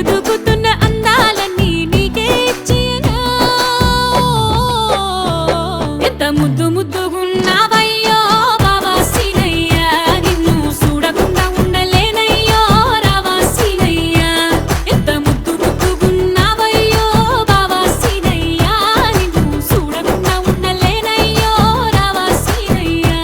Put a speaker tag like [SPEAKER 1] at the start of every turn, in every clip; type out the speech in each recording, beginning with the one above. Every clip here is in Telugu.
[SPEAKER 1] దూకుతున్న అందాలన్నీ నీకే ఇచ్చేయనా. ఎంత ముద్దు ముద్దుగున్నావయ్యో బావా సీనయ్యా, నిన్ను చూడకుండా ఉండలేనయ్యో రావా సీనయ్యా. ఎంత ముద్దు ముద్దుగున్నావయ్యో బావా సీనయ్యా, నిన్ను చూడకుండా ఉండలేనయ్యో రావా సీనయ్యా.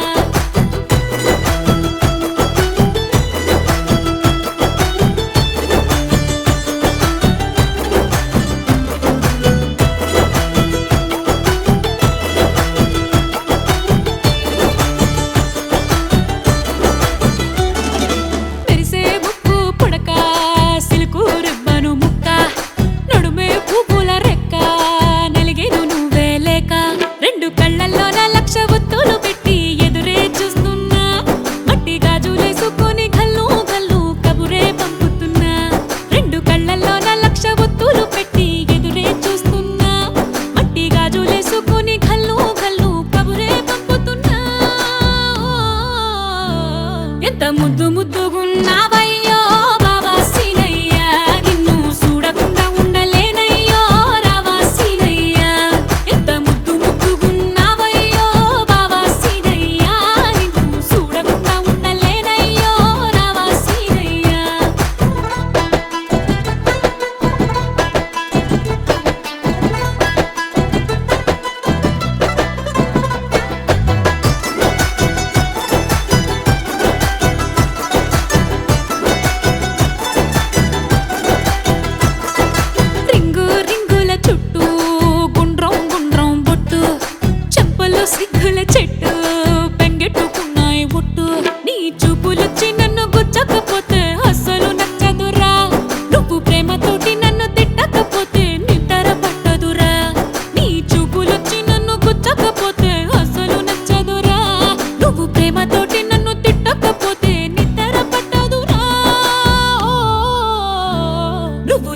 [SPEAKER 1] మెరిసే ముక్కు పుడక, సిలుకు రిబ్బను ముక్క, నడుమే పువ్వుల రెక్క, నలిగేను నువ్వే లేక. రెండు కళ్ళల్లోన లక్ష ఒత్తులు పెట్టి ఎదురే చూస్తున్నా, మట్టి గాజులేసుకొని గల్లు గల్లు కబురే పంపుతున్నా. రెండు కళ్ళల్లోన లక్ష ఒత్తులు పెట్టి ఎదురే చూస్తున్నా, మట్టి గాజులేసుకొని గల్లు గల్లు కబురే పంపుతున్నా. ఎంత ముద్దు ముద్దుగున్నావయ్యో బావా సీనయ్యా, నిన్ను చూడకుండా ఉండలేనయ్యో రావా సీనయ్యా. ఎంత ముద్దు ముద్దుగున్నావయ్యో బావా సీనయ్యా, నిన్ను చూడకుండా ఉండలేనయ్యో రావా సీనయ్యా. రింగు రింగుల చుట్టూ గుండ్రం గుండ్రం బొట్టు, చెంపలు సిగ్గుల చెట్టు పెంగెట్టుకున్నాయి ఒట్టు. నీ చూపులొచ్చి నన్ను గుచ్చకపోతే అస్సలు నచ్చదురా, నువ్వు ప్రేమతోటి నన్ను తిట్టకపోతే నిద్ర పట్టదురా. నీ చూపులొచ్చి నన్ను గుచ్చకపోతే అస్సలు నచ్చదురా, నువ్వు ప్రేమతోటి నన్ను తిట్టకపోతే నిద్ర పట్టదురా. నువ్వు